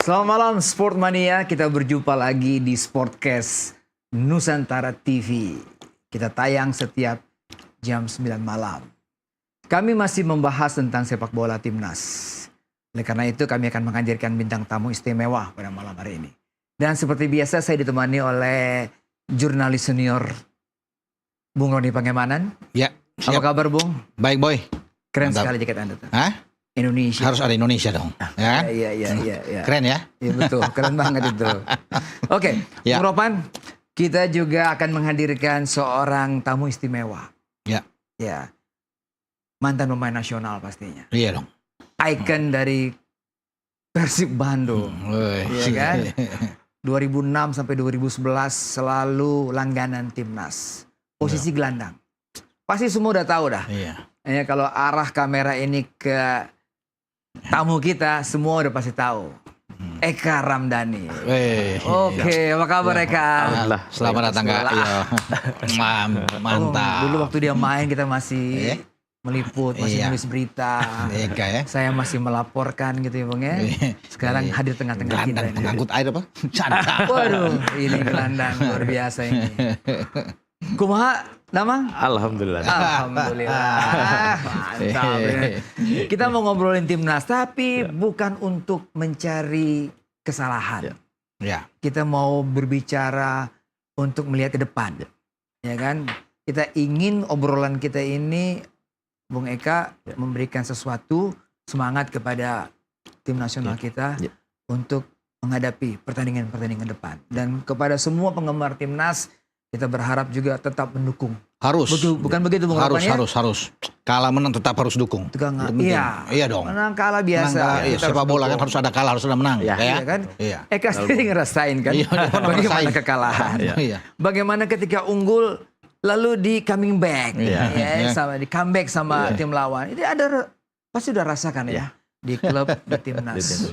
Selamat malam Sportmania, kita berjumpa lagi di Sportcast Nusantara TV. Kita tayang setiap jam 9 malam. Kami masih membahas tentang sepak bola timnas. Oleh karena itu kami akan menghadirkan bintang tamu istimewa pada malam hari ini. Dan seperti biasa saya ditemani oleh jurnalis senior Bung Roni Pangemanan. Ya, siap. Apa kabar Bung? Baik boy. Keren Mantap. sekali jaket Anda tuh. Hah? Indonesia. Harus ada Indonesia dong. Ya? Iya. Keren ya? Iya betul, keren banget itu. Oke, Ya. Bung Ropan, kita juga akan menghadirkan seorang tamu istimewa. Ya. Ya, mantan pemain nasional pastinya. Iya dong. Icon dari Persib Bandung. Iya kan? 2006 sampai 2011 selalu langganan timnas. Posisi gelandang. Pasti semua udah tahu dah. Iya. Ya, kalau arah kamera ini ke tamu kita, semua udah pasti tahu. Eka Ramdhani. Oke, apa kabar Eka? Alhamdulillah. Selamat datang Kak. Iya. Mantap. Dulu waktu dia main kita masih meliput, masih nulis berita. Eka ya. Saya masih melaporkan gitu ya Bang ya. Sekarang hadir tengah-tengah kita Gelandang ini. pengangkut air apa? Canda. Waduh, ini gelandang luar biasa ini. Kumaha nama? Alhamdulillah. Alhamdulillah. Mantap. Ya. Kita mau ngobrolin timnas, tapi bukan untuk mencari kesalahan. Ya. Kita mau berbicara untuk melihat ke depan. Ya kan? Kita ingin obrolan kita ini, Bung Eka, memberikan sesuatu semangat kepada tim nasional kita untuk menghadapi pertandingan-pertandingan depan. Dan kepada semua penggemar timnas, kita berharap juga tetap mendukung. Harus. Bukan begitu Bung Ropan, ya? Harus. Kalah menang tetap harus dukung. Iya. Iya dong. Menang kalah biasa. Menang, iya. Kita Sepak harus bola kan dukung. harus ada kalah, harus ada menang. Iya. Iya kan? Iya. Eka sendiri ngerasain kan? Iya, Bagaimana ngerasain. kekalahan? Iya. Bagaimana ketika unggul lalu di coming back, Iya. sama di comeback sama tim lawan. Itu ada pasti udah rasakan ya di klub, di timnas.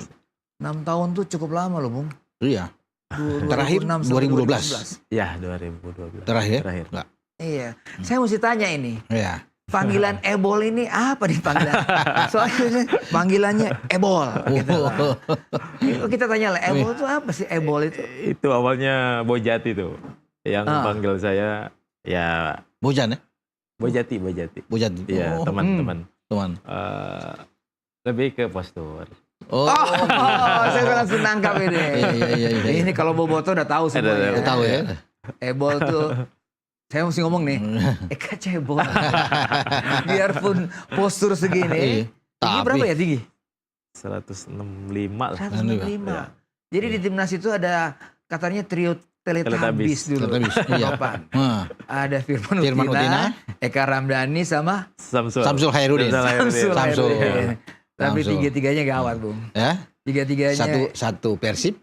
6 tahun tuh cukup lama loh Bung. Iya. Terakhir 2012. Ya, 2012. Terakhir? Enggak. Iya. Saya mesti tanya ini. Iya. Panggilan Ebol ini apa nih panggilan? Soalnya panggilannya Ebol. Gitu. Kita tanya lah, Ebol itu apa sih Ebol itu? Itu awalnya Bojati tuh. Yang panggil saya ya Bojan ya? Bojati. Bojan. Iya, teman-teman. Teman. Lebih ke postur. Oh, saya langsung nangkap ini. Iya. Ini kalau Boboto udah tahu semuanya. Udah tahu ya. Ebol tuh, saya mesti ngomong nih, Eka cebol. Biarpun postur segini, tinggi berapa ya tinggi? 165 lah. 165. Jadi di timnas itu ada katanya trio Teletubbies dulu. Iya. Papan. Ada Firman Firman Utina, Utina, Eka Ramdhani sama Samsul Hairudin. Samsul. Samsul. Tapi Samsul. tiga-tiganya gawat, Bung. Ya. Tiga-tiganya. Satu Persib,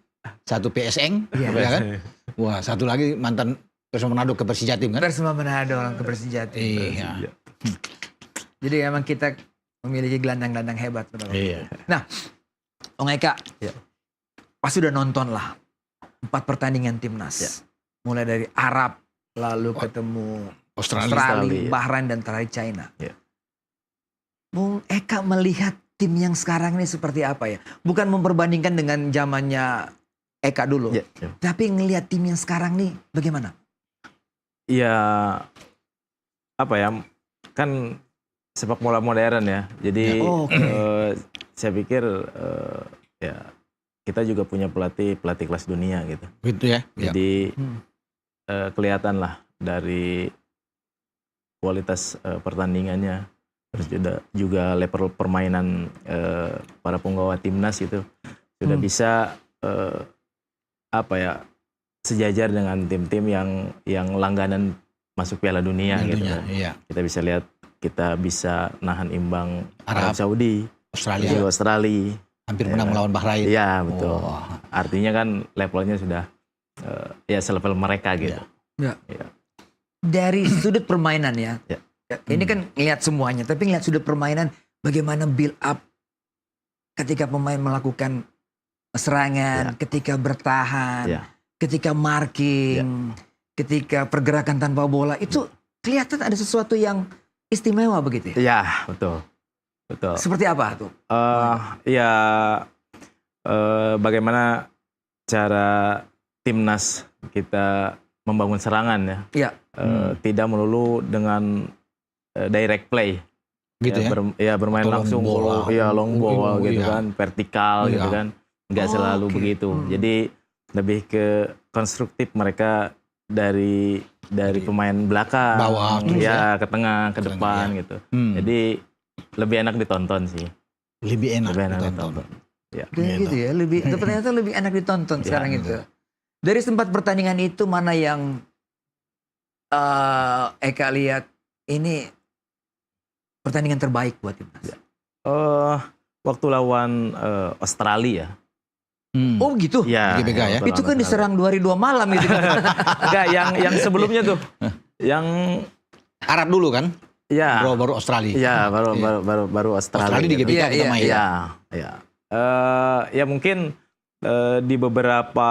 satu PSN, Iya. ya kan? Wah, satu lagi mantan Persema Manado ke Persijatim kan? Persema Manado ke Persijati. Iya. Jadi memang kita memiliki gelandang-gelandang hebat. Benar. Iya. Nah, Om Eka, pasti udah nonton lah 4 pertandingan timnas. Mulai dari Arab, lalu ketemu Australia, Bahrain, dan terakhir China. Bung Eka melihat tim yang sekarang ini seperti apa ya? Bukan memperbandingkan dengan zamannya Eka dulu. Tapi ngelihat tim yang sekarang nih bagaimana? Iya, apa ya, kan sepak bola modern ya. Jadi saya pikir ya kita juga punya pelatih kelas dunia gitu. Gitu ya. Jadi kelihatan lah dari kualitas pertandingannya, terus juga level permainan para penggawa timnas itu sudah bisa apa ya, sejajar dengan tim-tim yang langganan masuk Piala Dunia gitu kan. Iya. Kita bisa lihat, kita bisa nahan imbang Arab Saudi, Australia. Hampir menang melawan Bahrain. Iya, betul. Artinya kan levelnya sudah ya selevel mereka gitu. Ya. dari sudut permainan ya. Ya. Ini kan ngelihat semuanya, tapi ngelihat sudut permainan bagaimana build up ketika pemain melakukan serangan, ketika bertahan, ketika marking, ketika pergerakan tanpa bola itu kelihatan ada sesuatu yang istimewa begitu ya. Ya, betul. Betul. Seperti apa tuh? Ya bagaimana cara timnas kita membangun serangan ya. Iya. Tidak melulu dengan direct play. Gitu ya? Bermain Atau langsung long ball. long ball gitu Iya. kan, vertikal gitu kan. Nggak selalu begitu. Jadi lebih ke konstruktif mereka dari pemain belakang, bawah, terus ya ke tengah, ke depan ya. gitu. Jadi lebih enak ditonton sih. Lebih enak ditonton. Ya. Gitu ya, ternyata lebih enak ditonton sekarang itu. Dari 4 pertandingan itu mana yang Eka lihat ini pertandingan terbaik buat timnas? Waktu lawan Australia. Oh gitu? Ya, GBK ya? Itu kan diserang 2 hari 2 malam itu. Enggak, yang sebelumnya tuh. Yang Arab dulu kan? ya. Baru Australia. Ya, baru Australia. Australia di GBK Iya, kita iya, main. Ya. Ya mungkin di beberapa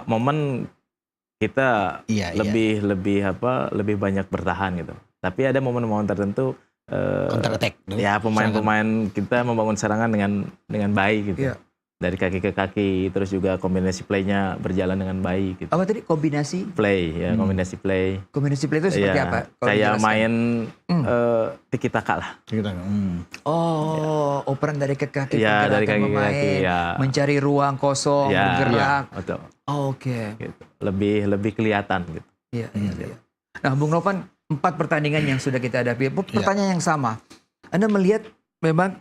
momen kita lebih banyak bertahan gitu. Tapi ada momen-momen tertentu Counter attack. ya pemain-pemain kita membangun serangan dengan baik gitu. Iya. Dari kaki ke kaki, terus juga kombinasi play-nya berjalan dengan baik gitu. Apa tadi kombinasi? Play ya, kombinasi play. Kombinasi play itu seperti Ya, apa? Kalau kayak dijelaskan? main tiki taka lah. Operan dari ke kaki, Ya, dari pergerakan kaki ke pemain, kaki, ya. mencari ruang kosong, bergerak. Betul. Oke. Gitu. Lebih kelihatan gitu. Iya. Nah, Bung Novan, 4 pertandingan yang sudah kita hadapi. Pertanyaan yang sama. Anda melihat memang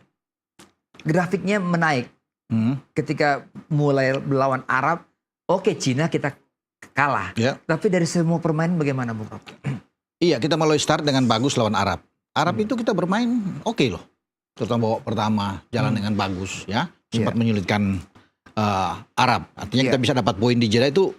grafiknya menaik ketika mulai melawan Arab. Oke, Cina kita kalah. Ya. Tapi dari semua permainan bagaimana, Bung Novan? Iya, kita mulai start dengan bagus lawan Arab. Arab itu kita bermain oke loh. Terutama babak pertama jalan dengan bagus ya. Sempat menyulitkan Arab. Artinya kita bisa dapat poin di Jeddah itu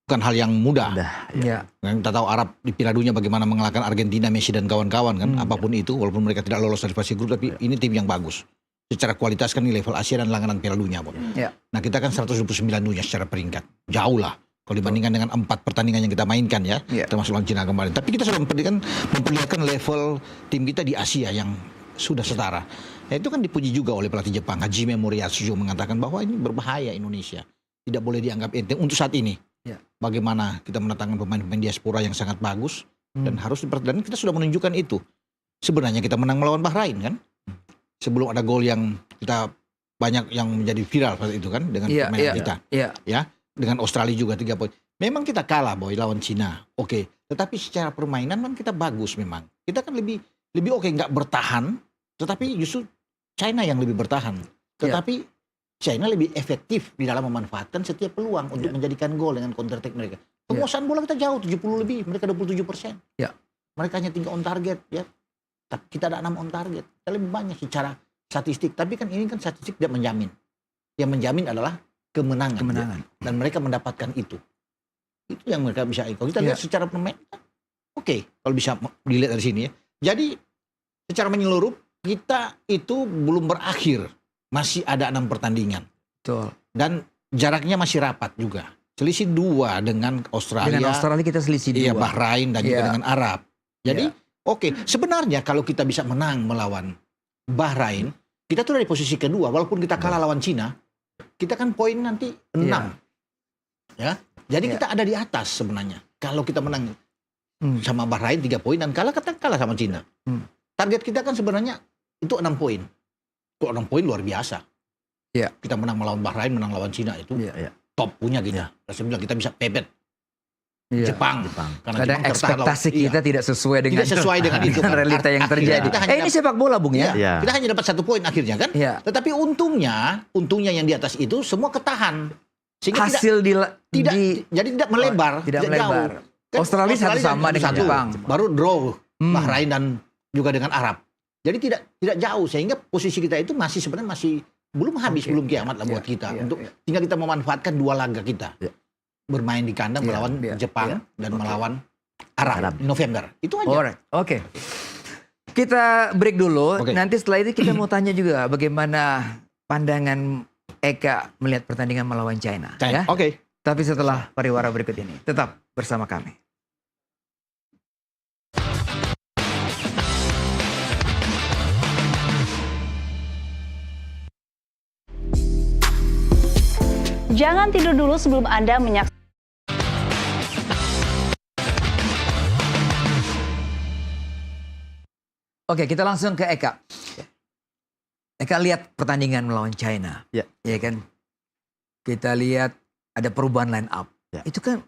bukan hal yang mudah. Iya. Dan kita tahu Arab di Piala Dunia bagaimana mengalahkan Argentina, Messi dan kawan-kawan kan. Apapun itu, walaupun mereka tidak lolos dari fase grup, tapi ini tim yang bagus. Secara kualitas kan di level Asia dan langganan Piala Dunia. Iya. Nah kita kan 129 dunia secara peringkat. Jauh lah. Kalau dibandingkan dengan 4 pertandingan yang kita mainkan ya. Termasuk lawan Cina kemarin. Tapi kita sudah memperlihatkan level tim kita di Asia yang sudah setara. Nah itu kan dipuji juga oleh pelatih Jepang. Hajime Moriyasu mengatakan bahwa ini berbahaya Indonesia. Tidak boleh dianggap enteng untuk saat ini. Bagaimana kita mendatangkan pemain-pemain diaspora yang sangat bagus. Dan dan kita sudah menunjukkan itu. Sebenarnya kita menang melawan Bahrain kan. Sebelum ada gol yang kita banyak yang menjadi viral pada itu kan dengan permainan kita. Ya, dengan Australia juga 3 poin. Memang kita kalah boy lawan Cina. Oke, tetapi secara permainan kan kita bagus memang. Kita kan lebih oke nggak bertahan, tetapi justru China yang lebih bertahan. Tetapi China lebih efektif di dalam memanfaatkan setiap peluang untuk menjadikan gol dengan counter attack mereka. Penguasaan bola kita jauh 70 lebih, mereka 27%. Mereka hanya 3 on target ya. Tapi kita ada 6 on target. Kita lebih banyak secara statistik. Tapi kan ini kan statistik tidak menjamin. Yang menjamin adalah kemenangan. Dan mereka mendapatkan itu. Itu yang mereka bisa. Kalau kita lihat secara permainan, oke. Kalau bisa dilihat dari sini ya. Jadi secara menyeluruh kita itu belum berakhir. Masih ada 6 pertandingan. Betul. Dan jaraknya masih rapat juga. Selisih 2 dengan Australia. Dengan Australia kita selisih 2. Iya, Bahrain dan juga dengan Arab. Jadi oke, sebenarnya kalau kita bisa menang melawan Bahrain, kita tuh dari posisi kedua. Walaupun kita kalah lawan Cina, kita kan poin nanti 6. Ya, jadi kita ada di atas sebenarnya. Kalau kita menang sama Bahrain 3 poin dan kita kalah sama Cina. Target kita kan sebenarnya itu 6 poin. Itu 6 poin luar biasa. Kita menang melawan Bahrain, menang lawan Cina itu top punya kita. Saya bilang kita bisa pepet Jepang. Karena kadang Jepang ekspektasi kita tidak sesuai dengan itu kan. realita yang terjadi. Ini sepak bola, Bung ya. Kita hanya dapat 1 poin akhirnya kan. Tetapi untungnya yang di atas itu semua ketahan. Sehingga hasil jadi tidak melebar, tidak melebar. Jauh. Kan Australia satu sama dengan Jepang. Baru draw Bahrain dan juga dengan Arab. Jadi tidak jauh sehingga posisi kita itu sebenarnya belum habis, belum kiamat lah buat kita. Untuk tinggal kita memanfaatkan 2 laga kita. Bermain di kandang melawan Jepang dan melawan Arab. November. Itu aja. Alright, oke. Kita break dulu. Oke. Nanti setelah itu kita mau tanya juga bagaimana pandangan Eka melihat pertandingan melawan China. Ya? Oke. Tapi setelah pariwara berikut ini, tetap bersama kami. Jangan tidur dulu sebelum Anda menyaksikan Oke, kita langsung ke Eka. Eka lihat pertandingan melawan China. Ya. Ya kan? Kita lihat ada perubahan line up. Ya. Itu kan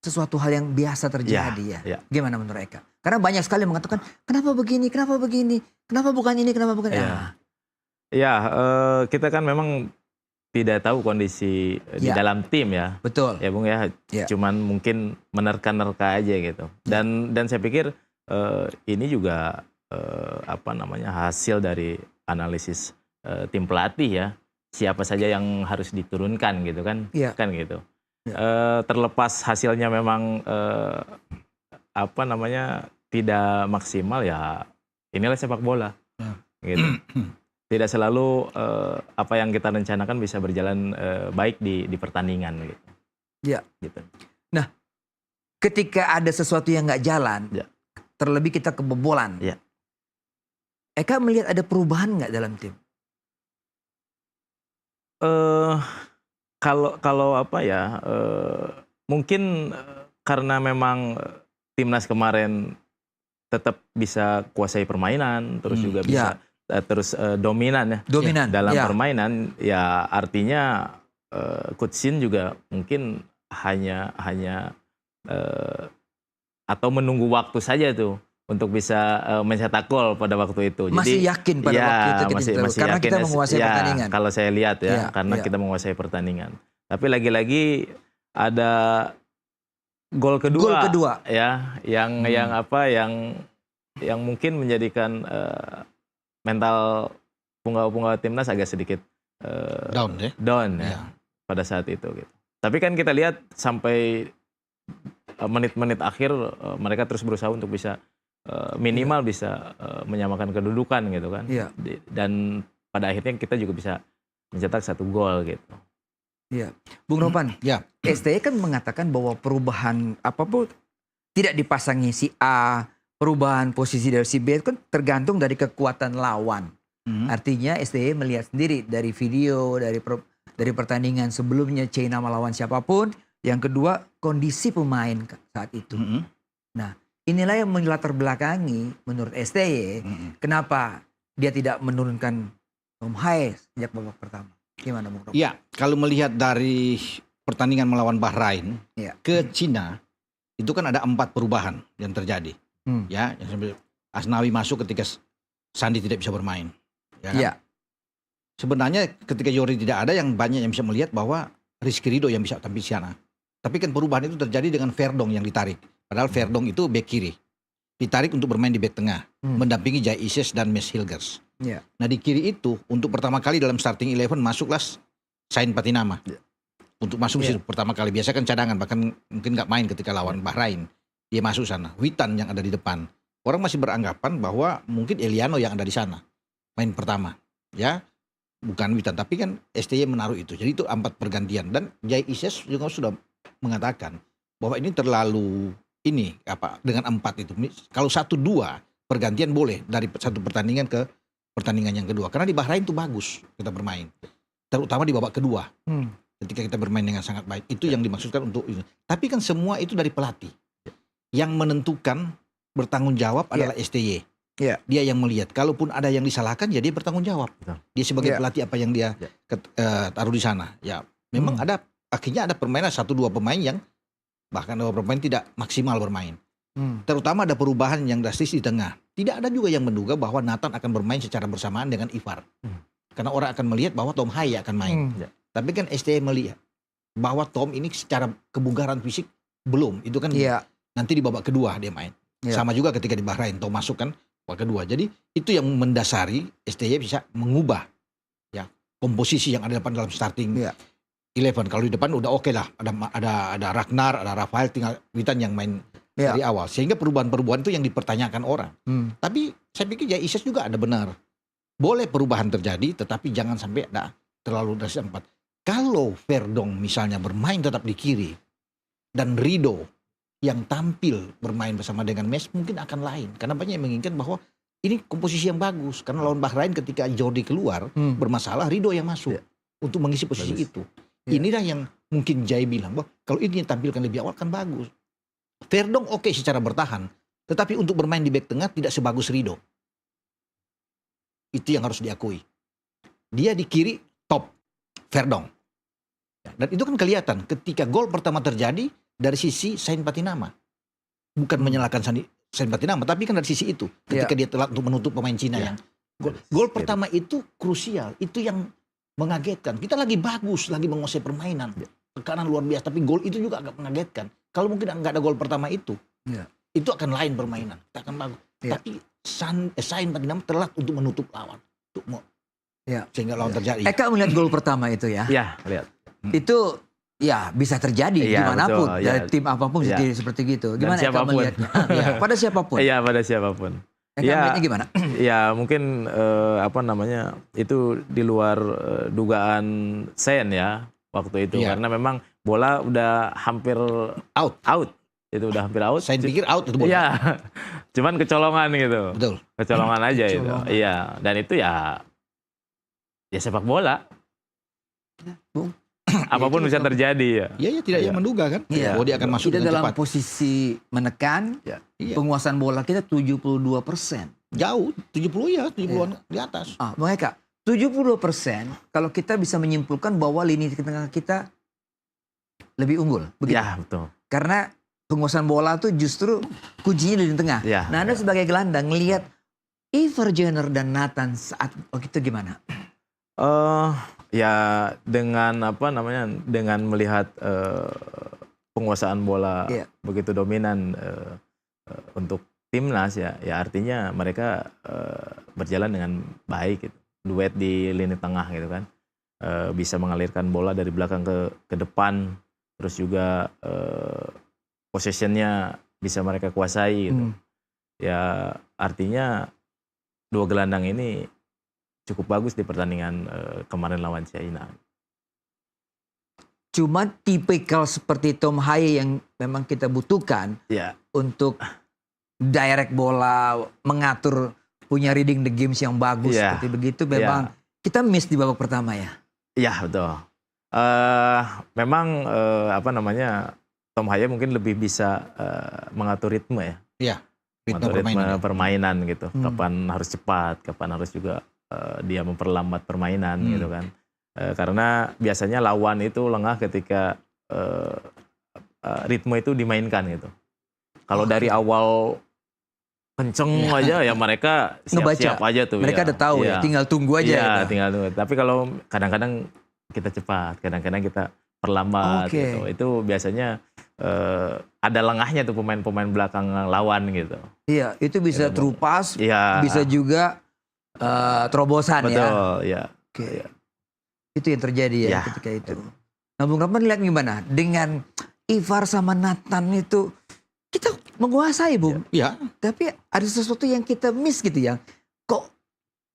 sesuatu hal yang biasa terjadi ya. Ya. Gimana menurut Eka? Karena banyak sekali mengatakan, kenapa begini, kenapa bukan ini, kenapa bukan ini. Ya. Ah, Ya, kita kan memang tidak tahu kondisi di Ya. dalam tim ya. betul. Ya Bung ya, Ya. cuman mungkin menerka-nerka aja gitu. Dan saya pikir ini juga hasil dari analisis tim pelatih ya. Siapa saja yang harus diturunkan gitu kan. Ya. Kan gitu. Ya. Terlepas hasilnya memang tidak maksimal ya, inilah sepak bola. Gitu. Tidak selalu apa yang kita rencanakan bisa berjalan baik di pertandingan gitu. Ya. Gitu. Nah, ketika ada sesuatu yang nggak jalan, Ya. terlebih kita kebobolan. Ya. Eka melihat ada perubahan nggak dalam tim? Kalau mungkin karena memang timnas kemarin tetap bisa kuasai permainan, terus juga bisa terus dominan ya. Dominan. Dalam Ya. permainan ya, artinya Coach Shin juga mungkin hanya atau menunggu waktu saja tuh untuk bisa mencetak gol pada waktu itu. Masih yakin pada waktu itu masih karena yakin kita ya, menguasai pertandingan. Kalau saya lihat ya, Ya, karena ya. kita menguasai pertandingan. Tapi lagi-lagi ada gol kedua. Ya, yang mungkin menjadikan mental punggawa-punggawa timnas agak sedikit down ya, pada saat itu gitu. Tapi kan kita lihat sampai menit-menit akhir mereka terus berusaha untuk bisa minimal bisa menyamakan kedudukan gitu kan. Iya. Dan pada akhirnya kita juga bisa mencetak 1 gol gitu. Iya. Bung Ropan, Ya. STY kan mengatakan bahwa perubahan apapun tidak dipasangi si A, perubahan posisi dari si B itu kan tergantung dari kekuatan lawan. Artinya STY melihat sendiri dari video, dari pertandingan sebelumnya China melawan siapapun. Yang kedua, kondisi pemain saat itu. Nah, inilah yang melatar belakangi menurut STY kenapa dia tidak menurunkan Tom Hai sejak babak pertama. Gimana Bung Ropan? Ya, kalau melihat dari pertandingan melawan Bahrain Ya. ke Cina, itu kan ada 4 perubahan yang terjadi. Ya, yang sampai Asnawi masuk ketika Sandi tidak bisa bermain. Ya kan? Ya. Sebenarnya ketika Yori tidak ada, yang banyak yang bisa melihat bahwa Rizky Ridho yang bisa tampil di sana. Tapi kan perubahan itu terjadi dengan Verdong yang ditarik. Padahal Verdong itu bek kiri. Ditarik untuk bermain di bek tengah. Mendampingi Jai Isis dan Mes Hilgers. Ya. Nah di kiri itu untuk pertama kali dalam starting 11 masuklah Sain Patinama. Untuk masuk situ pertama kali. Biasa kan cadangan, bahkan mungkin nggak main ketika lawan Bahrain. Dia masuk sana. Witan yang ada di depan. Orang masih beranggapan bahwa mungkin Eliano yang ada di sana. Main pertama. Ya, bukan Witan. Tapi kan STY menaruh itu. Jadi itu 4 pergantian. Dan Jai Isis juga sudah mengatakan bahwa ini terlalu dengan 4 itu. Kalau 1-2 pergantian boleh dari satu pertandingan ke pertandingan yang kedua. Karena di Bahrain itu bagus kita bermain. Terutama di babak kedua. Ketika kita bermain dengan sangat baik. Itu yang dimaksudkan untuk ini. Tapi kan semua itu dari pelatih. Yang menentukan bertanggung jawab adalah STY. Ya. Dia yang melihat. Kalaupun ada yang disalahkan, ya dia bertanggung jawab. Betul. Dia sebagai Ya. pelatih apa yang dia taruh di sana. Ya, memang akhirnya ada permainan 1-2 pemain yang bahkan beberapa pemain tidak maksimal bermain. Terutama ada perubahan yang drastis di tengah. Tidak ada juga yang menduga bahwa Nathan akan bermain secara bersamaan dengan Ivar. Karena orang akan melihat bahwa Tom Hai akan main. Tapi kan STY melihat bahwa Tom ini secara kebugaran fisik belum. Itu kan nanti di babak kedua dia main. Sama juga ketika di Bahrain Tom masuk kan babak kedua. Jadi itu yang mendasari STY bisa mengubah ya komposisi yang ada depan dalam starting 11. Kalau di depan udah oke lah. Ada Ragnar, ada Rafael, tinggal Witan yang main Ya. dari awal. Sehingga perubahan-perubahan itu yang dipertanyakan orang. Tapi saya pikir ya Isyes juga ada benar. Boleh perubahan terjadi, tetapi jangan sampai ada terlalu drastis 4. Kalau Verdong misalnya bermain tetap di kiri, dan Rido yang tampil bermain bersama dengan Mes mungkin akan lain. Karena banyak yang menginginkan bahwa ini komposisi yang bagus. Karena lawan Bahrain ketika Jordi keluar bermasalah, Rido yang masuk untuk mengisi posisi itu. Inilah yang mungkin Jai bilang bahwa kalau ini tampilkan lebih awal kan bagus. Verdong oke secara bertahan, tetapi untuk bermain di bek tengah tidak sebagus Rido. Itu yang harus diakui. Dia di kiri top Verdong. Dan itu kan kelihatan ketika gol pertama terjadi dari sisi Sain Patinama. Bukan menyalahkan Sain Patinama, tapi kan dari sisi itu. Ketika dia telat untuk menutup pemain Cina yang gol pertama itu krusial. Itu yang mengagetkan. Kita lagi bagus, lagi menguasai permainan. Tekanan luar biasa, tapi gol itu juga agak mengagetkan. Kalau mungkin nggak ada gol pertama itu, itu akan lain permainan. Kita akan bagus. Tapi Sain Patinama telat untuk menutup lawan. Sehingga lawan terjadi. Eka melihat gol pertama itu ya? Ya, lihat. Itu ya bisa terjadi dimanapun. Betul, dari tim apapun bisa jadi seperti gitu. Gimana Eka siapapun. melihatnya? Pada siapapun? Iya, pada siapapun. Eka melihatnya gimana? Ya mungkin itu di luar dugaan Sen ya waktu itu. Karena memang bola udah hampir out. Itu udah hampir out. Saya pikir out itu bola. Iya. Cuman kecolongan gitu. Betul. Kecolongan aja itu. Iya. Dan itu ya sepak bola. Bung. Apapun bisa terjadi ya. Iya, tidak yang menduga kan. Bahwa dia akan masuk kita dengan dalam cepat. posisi menekan. Penguasaan bola kita 72%. Jauh, 70-an di atas. Bang Eka, 72% kalau kita bisa menyimpulkan bahwa lini tengah kita lebih unggul. Begitu? Ya, betul. Karena penguasaan bola tuh justru kuncinya di tengah. Ya, nah, Anda sebagai gelandang ngelihat Ivar Jenner dan Nathan saat waktu itu gimana? Ya dengan dengan melihat penguasaan bola begitu dominan untuk timnas ya artinya mereka berjalan dengan baik gitu. Duet di lini tengah gitu kan. Bisa mengalirkan bola dari belakang ke depan, terus juga possession-nya bisa mereka kuasai gitu. Ya artinya dua gelandang ini cukup bagus di pertandingan kemarin lawan China. Cuma tipikal seperti Tom Haye yang memang kita butuhkan untuk direct bola, mengatur, punya reading the games yang bagus seperti begitu. Memang kita miss di babak pertama ya. Iya betul. Memang Tom Haye mungkin lebih bisa mengatur ritme ya. Iya. Ritme permainan gitu. Kapan harus cepat, kapan harus juga dia memperlambat permainan gitu kan. Karena biasanya lawan itu lengah ketika ritme itu dimainkan gitu. Kalau dari awal kenceng aja ya mereka siap-siap aja tuh. Mereka udah tahu ya, tinggal tunggu aja. Iya, tinggal tunggu. Tapi kalau kadang-kadang kita cepat, kadang-kadang kita perlambat gitu. Itu biasanya ada lengahnya tuh pemain-pemain belakang lawan gitu. Iya, itu bisa terupas, bisa juga terobosan. Betul, ya. Oke. Itu yang terjadi ya ketika itu. Nah, Bung Rahman lihat gimana dengan Ivar sama Nathan itu kita menguasai, Bung. Iya. Tapi ada sesuatu yang kita miss gitu ya. Kok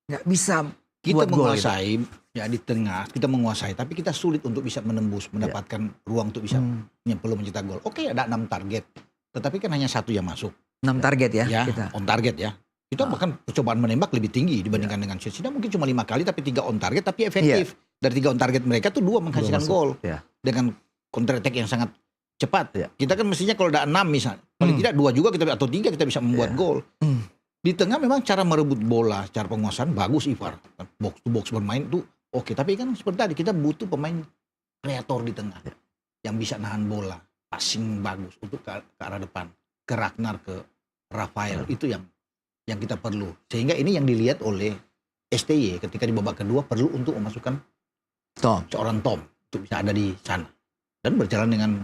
nggak bisa kita buat gol menguasai gitu? Ya di tengah kita menguasai, tapi kita sulit untuk bisa menembus, mendapatkan ruang untuk bisa perlu mencetak gol. Oke, ada 6 target, tetapi kan hanya 1 yang masuk. 6 target ya? Ya, kita. On target ya. Itu bahkan percobaan menembak lebih tinggi dibandingkan dengan Chelsea. Mungkin cuma 5 kali, tapi 3 on target, tapi efektif. Dari 3 on target mereka tuh 2 menghasilkan gol dengan counter attack yang sangat cepat. Kita kan mestinya kalau ada 6 misalnya, paling tidak 2 juga kita atau 3 kita bisa membuat gol. Di tengah memang cara merebut bola, cara penguasaan bagus Ivar. Box to box bermain tuh oke, tapi kan seperti tadi kita butuh pemain kreator di tengah yang bisa nahan bola, passing bagus untuk ke arah depan, ke Ragnar, ke Rafael. Itu yang kita perlu. Sehingga ini yang dilihat oleh STY ketika di babak kedua perlu untuk memasukkan seorang Tom untuk bisa ada di sana dan berjalan dengan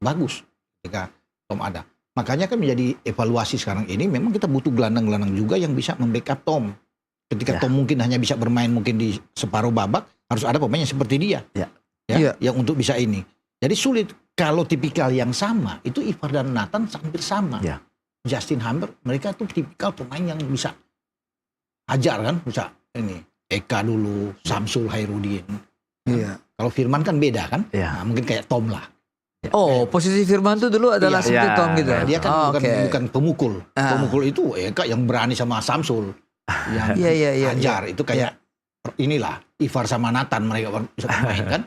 bagus ketika Tom ada. Makanya kan menjadi evaluasi sekarang ini memang kita butuh gelandang-gelandang juga yang bisa membackup Tom. Ketika Tom mungkin hanya bisa bermain mungkin di separuh babak, harus ada pemain yang seperti dia. Yang untuk bisa ini. Jadi sulit kalau tipikal yang sama, itu Ivar dan Nathan hampir sama. Ya. Justin Humber, mereka tuh tipikal pemain yang bisa hajar kan, bisa ini. Eka dulu, Samsul Hairudin. Iya. Kalau Firman kan beda kan, Iya. nah, mungkin kayak Tom lah. Oh, posisi Firman tuh dulu adalah Iya. seperti Iya. Tom gitu. Dia kan Oh, bukan pemukul. Ah. Pemukul itu Eka yang berani sama Samsul. Yang Iya. hajar, itu kayak inilah Ivar sama Nathan mereka bisa bermain kan.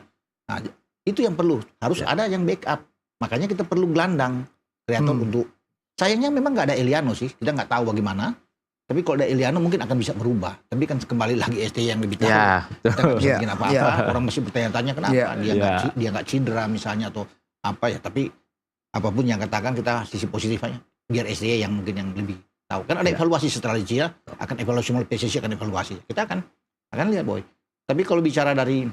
Nah, itu yang perlu. Harus ada yang backup. Makanya kita perlu gelandang kreator untuk. Sayangnya memang nggak ada Eliano sih. Kita nggak tahu bagaimana. Tapi kalau ada Eliano mungkin akan bisa berubah. Tapi kan kembali lagi ST yang lebih tahu. Ya, Kita nggak bisa Iya. bikin apa-apa. Iya. Orang masih bertanya-tanya kenapa Iya. dia nggak cedera misalnya atau apa ya. Tapi apapun yang katakan kita sisi positifnya biar ST yang mungkin yang lebih tahu. Kan ada evaluasi setelah Cina akan evaluasi melalui PSSI akan evaluasi. Kita akan lihat boy. Tapi kalau bicara dari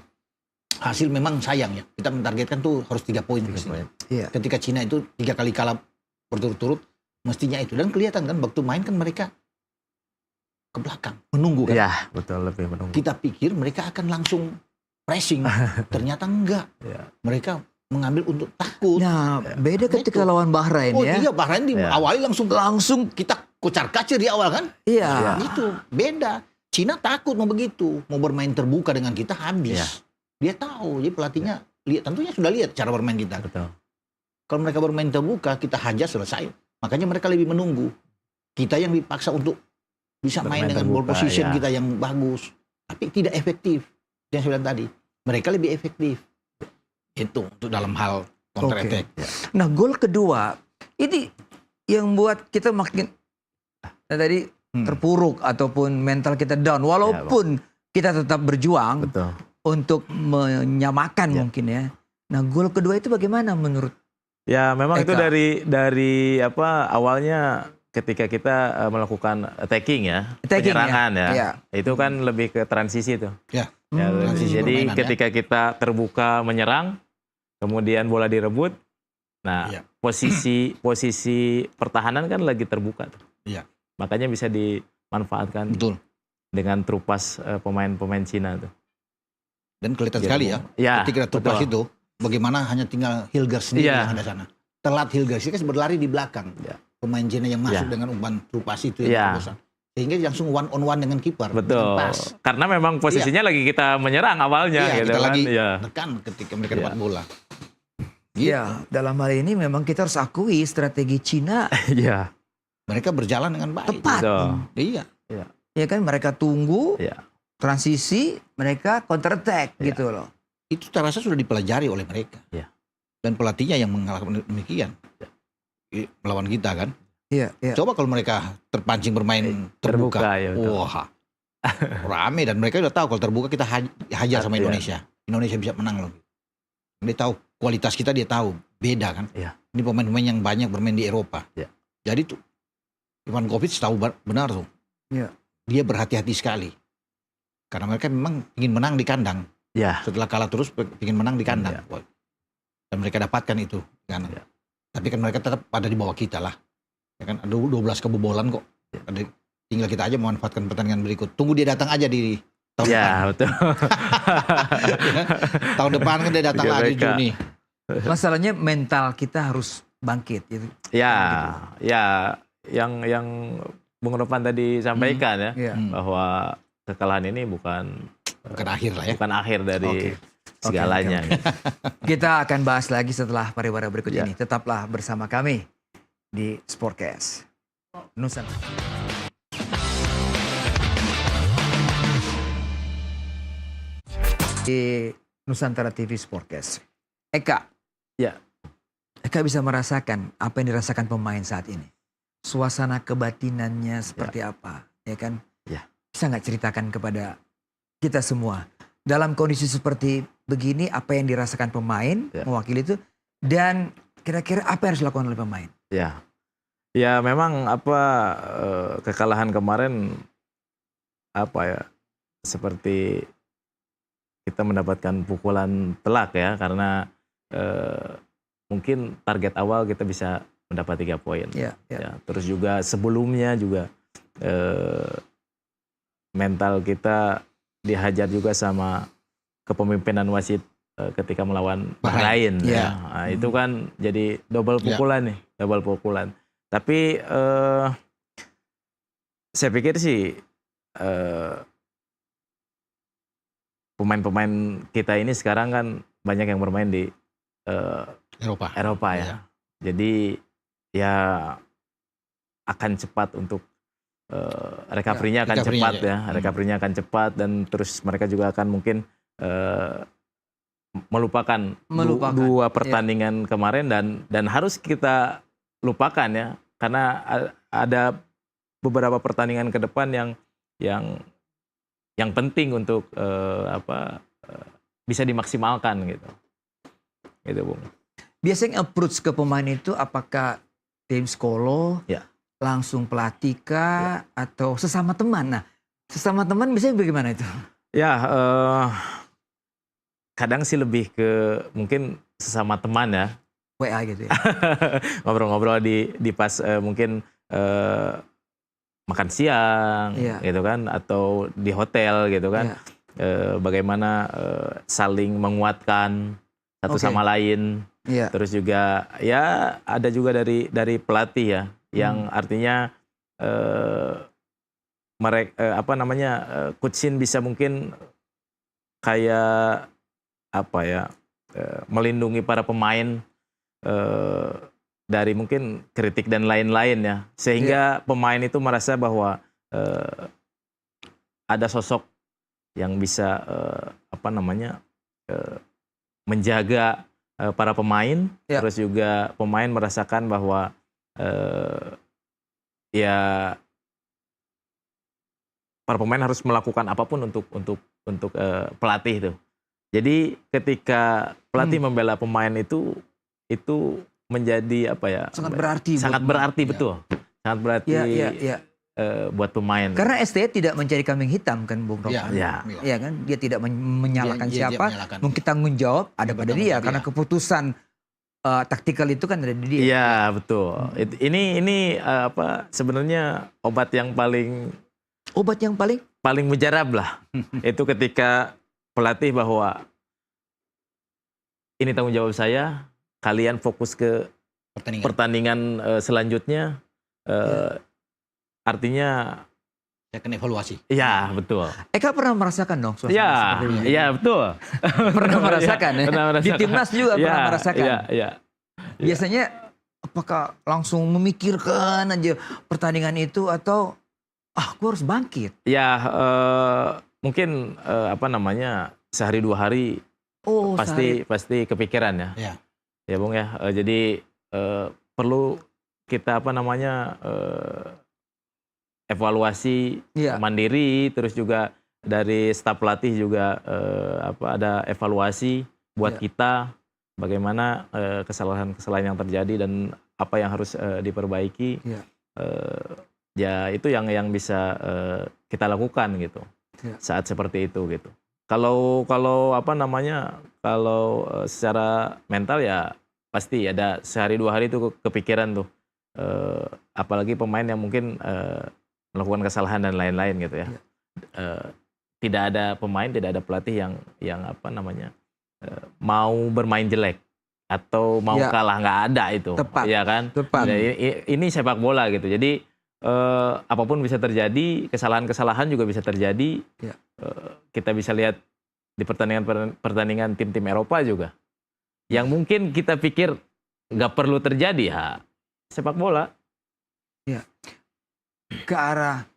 hasil memang sayang ya. Kita mentargetkan tuh harus 3 poin. Iya. Ketika Cina itu 3 kali kalah berturut-turut, mestinya itu. Dan kelihatan kan waktu main kan mereka ke belakang, menunggu kan. Ya, betul, lebih menunggu. Kita pikir mereka akan langsung pressing, ternyata enggak. Ya. Mereka mengambil untuk takut. Nah, beda ketika Itu. lawan Bahrain Oh ya. iya, Bahrain di awali langsung kita kocar-kacir di awal kan. Iya. Itu beda. Cina takut mau begitu, mau bermain terbuka dengan kita habis. Iya. Dia tahu, jadi pelatihnya tentunya sudah lihat cara bermain kita. Betul. Kalau mereka bermain terbuka, kita hajar selesai. Makanya mereka lebih menunggu. Kita yang dipaksa untuk bisa main Bermain dengan ball terbuka, position ya. kita yang bagus. Tapi tidak efektif. Yang saya bilang tadi. Mereka lebih efektif. Itu untuk dalam hal counter Oke. attack. Nah, gol kedua ini yang buat kita makin tadi terpuruk ataupun mental kita down walaupun kita tetap berjuang Betul. untuk menyamakan mungkin ya. Nah, gol kedua itu bagaimana menurut? Ya, memang itu Eka. dari apa awalnya ketika kita melakukan attacking ya, Attacking, penyerangan ya. Iya. Itu kan lebih ke transisi tuh. Ya. Ya, Transisi jadi permainan, ketika kita terbuka menyerang, kemudian bola direbut, nah Iya. posisi pertahanan kan lagi terbuka tuh. Iya. Makanya bisa dimanfaatkan Betul. dengan terupas pemain-pemain Cina tuh. Dan kelihatan Gitu. sekali ya. Ya, Ketika terpas betul. itu, bagaimana hanya tinggal Hilgers sendiri Iya. yang ada sana. Telat Hilgers, dia kan berlari di belakang. Iya. Pemain Cina yang masuk Iya. dengan umpan terupas itu yang Iya. terobosan. Sehingga langsung one on one dengan kiper. Betul. Dengan pas. Karena memang posisinya lagi kita menyerang awalnya Iya, gitu kita kan. lagi Iya. tekan ketika mereka Iya. dapat bola. Gitu. Ya, dalam hal ini memang kita harus akui strategi Cina Iya. Mereka berjalan dengan baik. tepat. Betul. Iya. Ya kan mereka tunggu Iya. transisi, mereka counter attack Iya. gitu loh. Itu saya rasa sudah dipelajari oleh mereka. Iya. Dan pelatihnya yang mengalahkan demikian. Melawan kita kan. Iya, iya. Coba kalau mereka terpancing bermain Terbuka, terbuka. ya, betul. Wah. Rame dan mereka udah tahu kalau terbuka kita hajar sama Iya. Indonesia. Indonesia bisa menang loh. Dia tahu kualitas kita, dia tahu beda kan. Iya. Ini pemain-pemain yang banyak bermain di Eropa. Iya. Jadi tuh Ivankovic tahu benar tuh. Iya. Dia berhati-hati sekali. Karena mereka memang ingin menang di kandang. Ya. Setelah kalah terus ingin menang di kandang. Iya. Dan mereka dapatkan itu di kandang. Iya. Tapi kan mereka tetap ada di bawah kita lah. Ya kan ada 12 kebobolan kok. Tinggal kita aja memanfaatkan pertandingan berikut. Tunggu dia datang aja di tahun depan. Ya, betul. Tahun depan kan dia datang Liga lagi BK. Juni. Masalahnya mental kita harus bangkit gitu. Ya, ya yang Bung Ropan tadi sampaikan ya, Iya. bahwa kekalahan ini bukan Bukan akhir lah ya. bukan akhir dari Oke. segalanya. Oke. Kita akan bahas lagi setelah pariwara berikut Ya. ini. Tetaplah bersama kami di Sportcast Nusantara. Di Nusantara TV Sportcast. Eka. Ya. Eka bisa merasakan apa yang dirasakan pemain saat ini. Suasana kebatinannya seperti apa, ya kan? Ya. Bisa nggak ceritakan kepada kita semua dalam kondisi seperti begini apa yang dirasakan pemain mewakili itu dan kira-kira apa yang harus dilakukan oleh pemain? Ya, ya memang kekalahan kemarin seperti kita mendapatkan pukulan telak ya karena mungkin target awal kita bisa mendapat 3 poin. Ya. Ya, terus juga sebelumnya juga mental kita dihajar juga sama kepemimpinan wasit ketika melawan Bahrain. Ya. Nah, itu kan jadi double pukulan nih, double pukulan. Tapi saya pikir sih pemain-pemain kita ini sekarang kan banyak yang bermain di Eropa ya. Jadi ya akan cepat untuk recovery-nya akan cepat ya. Recovery-nya akan cepat dan terus mereka juga akan mungkin melupakan dua pertandingan kemarin dan harus kita lupakan ya, karena ada beberapa pertandingan ke depan yang penting untuk bisa dimaksimalkan gitu Bung. Biasanya approach ke pemain itu apakah tim skolo, langsung pelatih kah, atau sesama teman? Nah, sesama teman biasanya bagaimana itu? Ya, kadang sih lebih ke mungkin sesama teman ya. WA gitu ya? Ngobrol-ngobrol di pas mungkin makan siang gitu kan, atau di hotel gitu kan. Bagaimana saling menguatkan satu sama lain. Terus juga ya ada juga dari pelatih ya, yang artinya mereka Coach Shin bisa mungkin kayak melindungi para pemain dari mungkin kritik dan lain-lain ya, sehingga pemain itu merasa bahwa ada sosok yang bisa menjaga para pemain, terus juga pemain merasakan bahwa ya para pemain harus melakukan apapun untuk pelatih itu. Jadi ketika pelatih membela pemain itu menjadi sangat berarti betul, sangat berarti buat pemain. Karena STY tidak mencari kambing hitam kan, Bung Rokan. Iya kan, dia tidak menyalahkan siapa, mungkin tanggung jawab ada pada dia, karena keputusan taktikal itu kan ada di dia. Iya betul. Ini sebenarnya obat yang paling mujarab lah. Itu ketika pelatih bahwa ini tanggung jawab saya, kalian fokus ke pertandingan selanjutnya. Artinya saya akan evaluasi. Iya betul. Eka pernah merasakan dong suasana seperti ini? Iya betul. Pernah merasakan ya. Pernah merasakan. Di timnas juga pernah merasakan. Iya. Biasanya apakah langsung memikirkan aja pertandingan itu, atau aku harus bangkit? Ya mungkin sehari 2 hari pasti kepikiran ya. Ya Bung ya. Jadi perlu kita evaluasi mandiri, terus juga dari staf pelatih juga ada evaluasi buat kita bagaimana kesalahan-kesalahan yang terjadi dan apa yang harus diperbaiki. Ya itu yang bisa kita lakukan gitu saat seperti itu gitu. Kalau secara mental ya pasti ada sehari 2 hari itu kepikiran tuh, apalagi pemain yang mungkin melakukan kesalahan dan lain-lain gitu ya. Tidak ada pemain, tidak ada pelatih yang mau bermain jelek atau mau kalah, nggak ada itu. Tepat. Ya kan? Tepat. Ini sepak bola gitu. Jadi apapun bisa terjadi, kesalahan-kesalahan juga bisa terjadi. Kita bisa lihat di pertandingan tim-tim Eropa juga, yang mungkin kita pikir nggak perlu terjadi, ya sepak bola. Ya. Ke arah,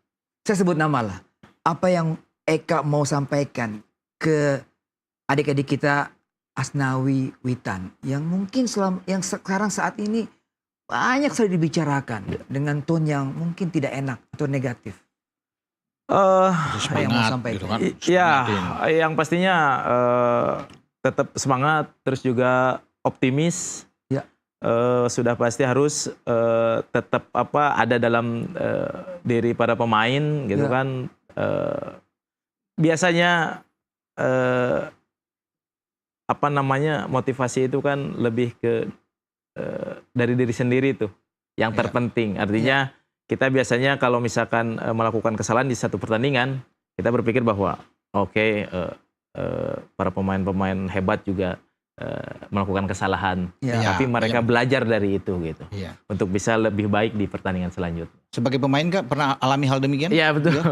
saya sebut nama lah, apa yang Eka mau sampaikan ke adik-adik kita Asnawi Witan, yang mungkin yang sekarang saat ini banyak sekali dibicarakan dengan tone yang mungkin tidak enak atau negatif. Yang mau sampaikan. Gitu kan, yang pastinya tetap semangat, terus juga optimis. Sudah pasti harus tetap ada dalam diri para pemain gitu kan. Biasanya motivasi itu kan lebih ke dari diri sendiri tuh yang terpenting. Artinya kita biasanya kalau misalkan melakukan kesalahan di satu pertandingan, kita berpikir bahwa para pemain-pemain hebat juga melakukan kesalahan, tapi mereka banyak. belajar dari itu gitu, untuk bisa lebih baik di pertandingan selanjutnya. Sebagai pemain Kak pernah alami hal demikian? Iya betul.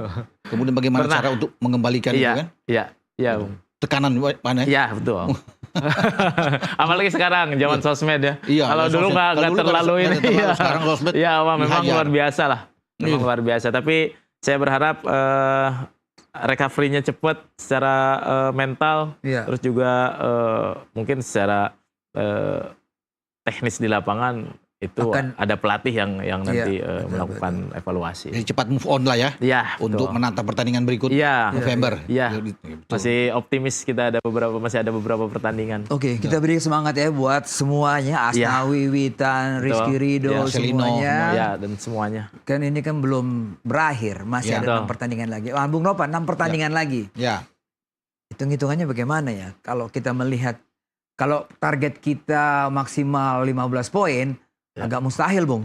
Kemudian bagaimana cara untuk mengembalikan itu kan? Iya. Tekanan mana? Iya betul. Apalagi sekarang zaman sosmed ya. Kalau dulu nggak terlalu ini. Sekarang sosmed. Iya, memang luar biasa lah. Memang luar biasa. Tapi saya berharap recovery-nya cepat secara mental, terus juga mungkin secara teknis di lapangan itu ada pelatih yang nanti melakukan evaluasi. Jadi cepat move on lah ya. Iya. Untuk menatap pertandingan berikut November. Iya. Masih optimis, kita masih ada beberapa pertandingan. Oke, kita beri semangat ya buat semuanya, Asnawi, Witan, Rizky Ridho, semuanya. Ya, dan semuanya. Kan ini kan belum berakhir, masih ada 6 pertandingan lagi. Bung Nopan, 6 pertandingan lagi. Ya. Hitung-hitungannya bagaimana ya? Kalau kita melihat, kalau target kita maksimal 15 poin, agak mustahil, Bung.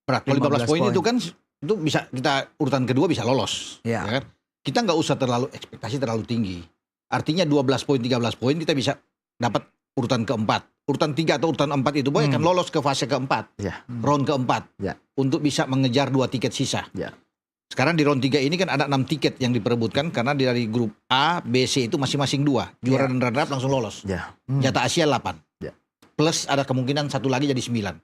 Berat. Kalau 15 poin itu kan itu bisa kita urutan kedua bisa lolos. Ya kan? Kita nggak usah ekspektasi terlalu tinggi. Artinya 12 poin, 13 poin kita bisa dapat urutan keempat. Urutan 3 atau urutan 4 itu akan lolos ke fase keempat. Round keempat. Untuk bisa mengejar 2 tiket sisa. Sekarang di round 3 ini kan ada 6 tiket yang diperebutkan karena dari grup A, B, C itu masing-masing 2. Juara dan runner-up langsung lolos. Jatah Asia 8. Plus ada kemungkinan satu lagi jadi 9.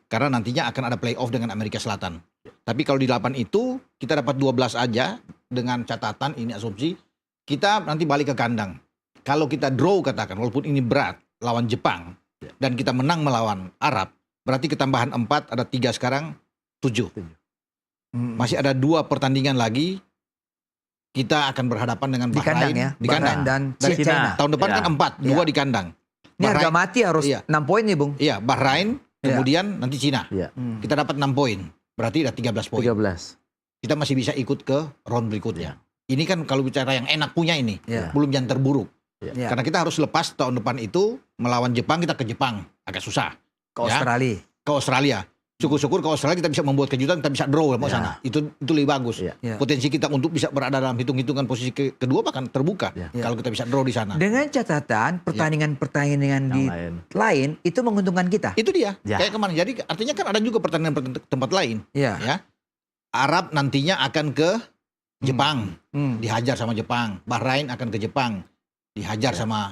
Karena nantinya akan ada playoff dengan Amerika Selatan. Tapi kalau di 8 itu kita dapat 12 aja dengan catatan ini asumsi kita nanti balik ke kandang. Kalau kita draw katakan walaupun ini berat lawan Jepang dan kita menang melawan Arab, berarti ketambahan 4 ada 3 sekarang 7. Masih ada 2 pertandingan lagi. Kita akan berhadapan dengan Bahrain di kandang ya. Di kandang dan China. Tahun depan kan 4, 2 di kandang. Ini harga mati harus 6 poin nih, Bung. Iya, Bahrain kemudian nanti Cina. Kita dapat 6 poin. Berarti ada 13 poin. 13. Kita masih bisa ikut ke round berikutnya. Ini kan kalau bicara yang enak punya ini. Belum yang terburuk. Karena kita harus lepas tahun depan itu melawan Jepang, kita ke Jepang. Agak susah. Ke Australia. Ke Australia. Syukur-syukur ke Australia kita bisa membuat kejutan, kita bisa draw mau sana. Itu lebih bagus. Potensi kita untuk bisa berada dalam hitung-hitungan posisi kedua bahkan terbuka. Kalau kita bisa draw di sana. Dengan catatan pertandingan-pertandingan di lain itu menguntungkan kita. Itu dia. Kayak kemarin. Jadi artinya kan ada juga pertandingan tempat lain. Ya. Arab nantinya akan ke Jepang. Dihajar sama Jepang. Bahrain akan ke Jepang. Dihajar sama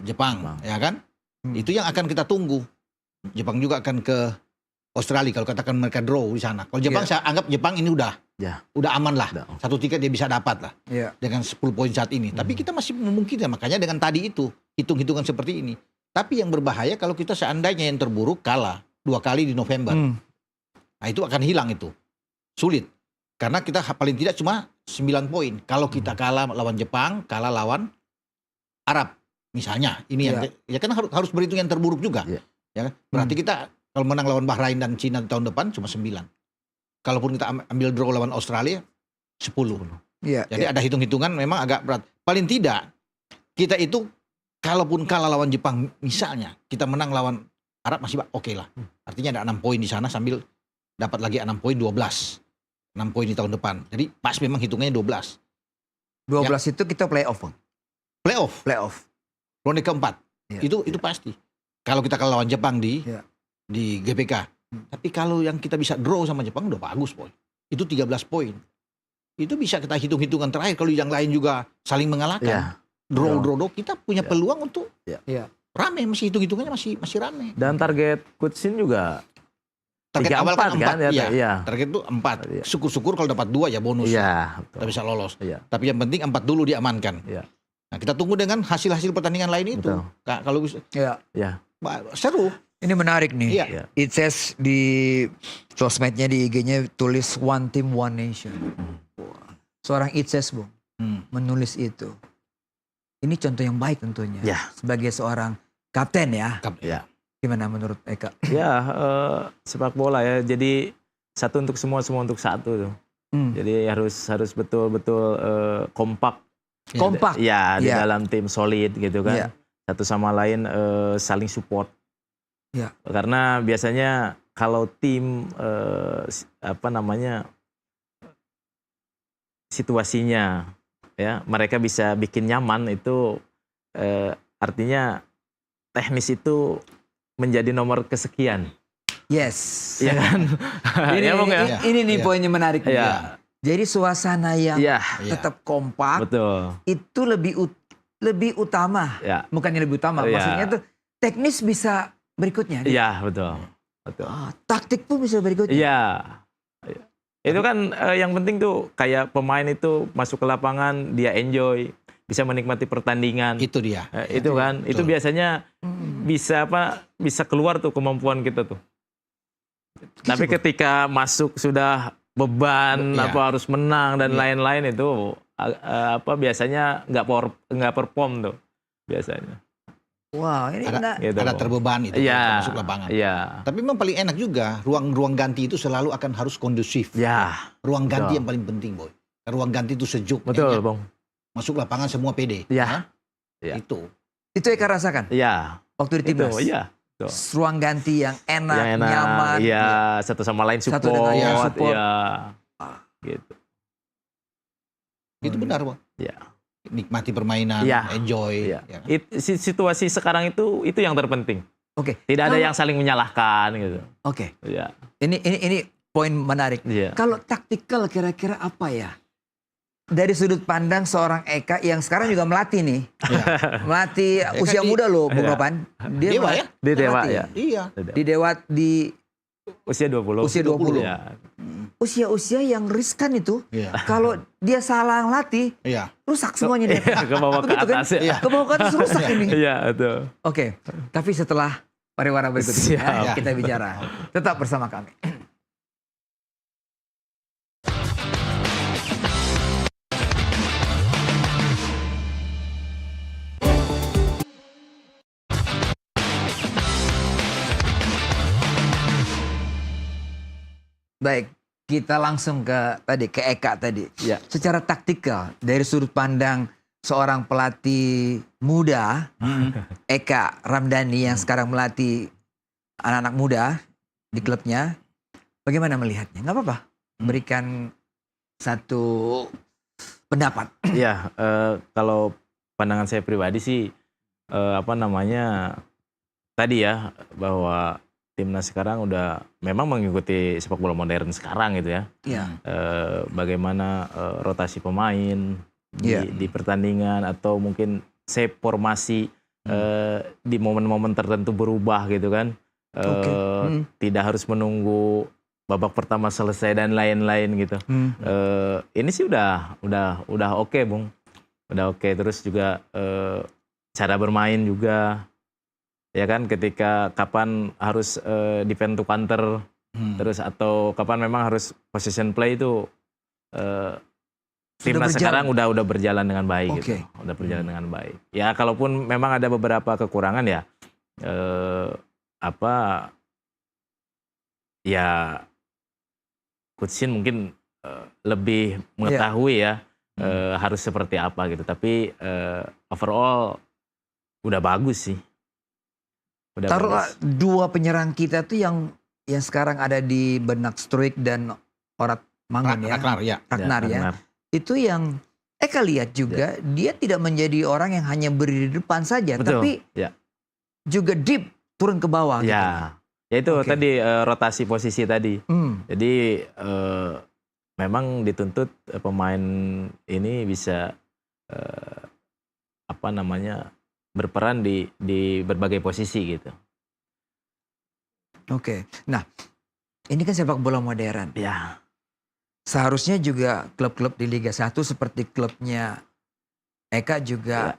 Jepang. Ya kan? Itu yang akan kita tunggu. Jepang juga akan ke Australia kalau katakan mereka draw di sana. Kalau Jepang saya anggap Jepang ini udah aman lah. Satu tiket dia bisa dapat lah. Dengan 10 poin saat ini. Tapi kita masih memungkinkan. Makanya dengan tadi itu hitung-hitungan seperti ini. Tapi yang berbahaya kalau kita seandainya yang terburuk kalah 2 kali di November. Nah itu akan hilang itu. Sulit. Karena kita paling tidak cuma 9 poin. Kalau kita kalah lawan Jepang, kalah lawan Arab misalnya. Ini yang ya kan harus berhitung yang terburuk juga. Ya kan? Berarti kita kalau menang lawan Bahrain dan Cina tahun depan cuma 9. Kalaupun kita ambil draw lawan Australia 10. Jadi ada hitung-hitungan memang agak berat. Paling tidak kita itu kalaupun kalah lawan Jepang misalnya, kita menang lawan Arab masih oke lah. Artinya ada 6 poin di sana sambil dapat lagi 6 poin 12. 6 poin di tahun depan. Jadi pas memang hitungannya 12. 12 itu kita playoff, Bang. Playoff. Ronde keempat. Itu pasti. Kalau kita kalah lawan Jepang di GBK. Tapi kalau yang kita bisa draw sama Jepang udah bagus, boy. Itu 13 poin. Itu bisa kita hitung-hitungan terakhir kalau yang lain juga saling mengalahkan. Draw. Kita punya peluang untuk rame, masih hitung-hitungannya masih rame. Dan target Kutsin juga target awal kan 4. Target itu 4. Iya. Syukur-syukur kalau dapat 2 ya bonus. Kita bisa lolos. Tapi yang penting 4 dulu diamankan. Nah, kita tunggu dengan hasil-hasil pertandingan lain itu. Kalau bisa. Seru. Ini menarik nih. It says di sosmednya, di IG-nya tulis One Team One Nation. Seorang It says, Bung, menulis itu. Ini contoh yang baik tentunya. Sebagai seorang kapten ya. Gimana menurut Eka? Sepak bola ya. Jadi satu untuk semua untuk satu tuh. Jadi harus betul-betul kompak. Di dalam tim solid gitu kan. Satu sama lain saling support. Karena biasanya kalau tim situasinya ya mereka bisa bikin nyaman itu artinya teknis itu menjadi nomor kesekian. Yes. Ya kan? Ini, Ya, Bung, ya? ini nih poinnya menarik. Ya. Jadi suasana yang Ya, tetap kompak betul. itu lebih utama. Ya. Bukannya lebih utama, Ya. maksudnya tuh teknis bisa berikutnya. Gitu. Iya, betul. Betul. Taktik pun bisa berikutnya. Iya. Itu kan yang penting tuh kayak pemain itu masuk ke lapangan dia enjoy, bisa menikmati pertandingan. Itu dia. Itu kan, itu biasanya bisa keluar tuh kemampuan kita tuh. Tapi ketika masuk sudah beban harus menang dan lain-lain itu biasanya nggak perform tuh biasanya. Wow, ini ada terbeban itu masuk lapangan. Iya. Tapi memang paling enak juga ruang ganti itu selalu akan harus kondusif. Ya. Ruang ganti yang paling penting, Boy. Ruang ganti itu sejuk. Betul, enak. Bang. Masuk lapangan semua pede. Ya. Ya. Itu Eka rasakan. Iya. Waktu di timnas. Iya. Ruang ganti yang enak, nyaman. Iya, satu sama lain support. Support. Iya. Gitu. Itu benar, Bang. Iya. Nikmati permainan, enjoy. Iya. Ya. Situasi sekarang itu yang terpenting. Oke. Tidak ada yang saling menyalahkan gitu. Oke. Iya. Ini poin menarik. Iya. Kalau taktikal kira-kira apa ya? Dari sudut pandang seorang Eka yang sekarang juga melatih nih. Melatih usia muda loh, Bung Ropan. Dewa ya? Di Dewa ya. Iya. Di Dewa di usia 20. Usia 20. Ya. Usia-usia yang riskan itu. Kalau dia salah ngelatih, rusak semuanya dia. Ke bawah ke atas. Kan? Ke bawah ke atas rusak ini. Iya, betul. Oke, tapi setelah pariwara berikut ini kita bicara. Tetap bersama kami. Baik, kita langsung ke Eka tadi. Ya. Secara taktikal dari sudut pandang seorang pelatih muda, Eka Ramdhani yang sekarang melatih anak-anak muda di klubnya, bagaimana melihatnya? Nggak apa-apa, berikan satu pendapat. Ya, kalau pandangan saya pribadi sih, tadi ya bahwa timnas sekarang udah memang mengikuti sepak bola modern sekarang gitu ya. Iya. Bagaimana rotasi pemain di pertandingan atau mungkin formasi di momen-momen tertentu berubah gitu kan. Tidak harus menunggu babak pertama selesai dan lain-lain gitu. Ini sih udah oke, Bung. Udah oke. Terus juga cara bermain juga. Ya kan, ketika kapan harus defend to counter, terus atau kapan memang harus position play itu timnas sekarang udah berjalan dengan baik gitu. Udah berjalan dengan baik. Ya kalaupun memang ada beberapa kekurangan ya ya Coach Shin mungkin lebih mengetahui harus seperti apa gitu. Tapi overall udah bagus sih. Taruhlah dua penyerang kita tuh yang sekarang ada di benak Struik dan Orat Mangun Ragnar ya. Itu yang Eka lihat juga dia tidak menjadi orang yang hanya berdiri di depan saja, tapi juga deep turun ke bawah. Ya, itu tadi rotasi posisi tadi. Jadi memang dituntut pemain ini bisa berperan di berbagai posisi gitu. Oke. Nah, ini kan sepak bola modern. Ya. Seharusnya juga klub-klub di Liga 1 seperti klubnya Eka juga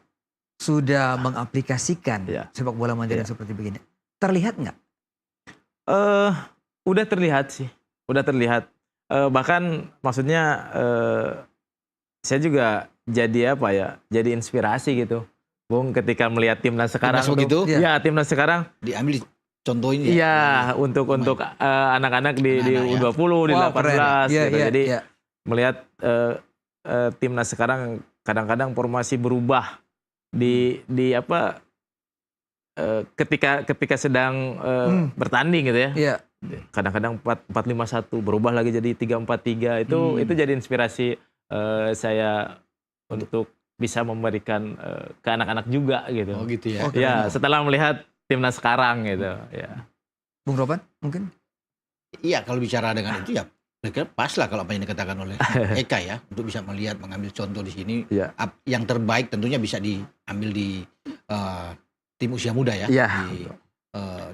sudah mengaplikasikan sepak bola modern seperti begini. Terlihat nggak? Udah terlihat sih. Udah terlihat. Bahkan maksudnya saya juga jadi jadi inspirasi gitu. Bung, ketika melihat timnas sekarang begitu? Ya, timnas sekarang diambil contohin ya. Iya, untuk anak-anak di U20, di 18 gitu. Jadi melihat timnas sekarang kadang-kadang formasi berubah ketika sedang bertanding gitu ya. Iya. Kadang-kadang 4-5-1 berubah lagi jadi 3-4-3. Itu jadi inspirasi saya untuk bisa memberikan ke anak-anak juga gitu. Oh gitu ya. Ya, setelah melihat timnas sekarang gitu. Ya. Bung Roban mungkin? Iya, kalau bicara dengan itu ya pas lah kalau apa yang dikatakan oleh Eka ya, untuk bisa melihat, mengambil contoh di sini. Ya. Yang terbaik tentunya bisa diambil di tim usia muda ya, Ya, di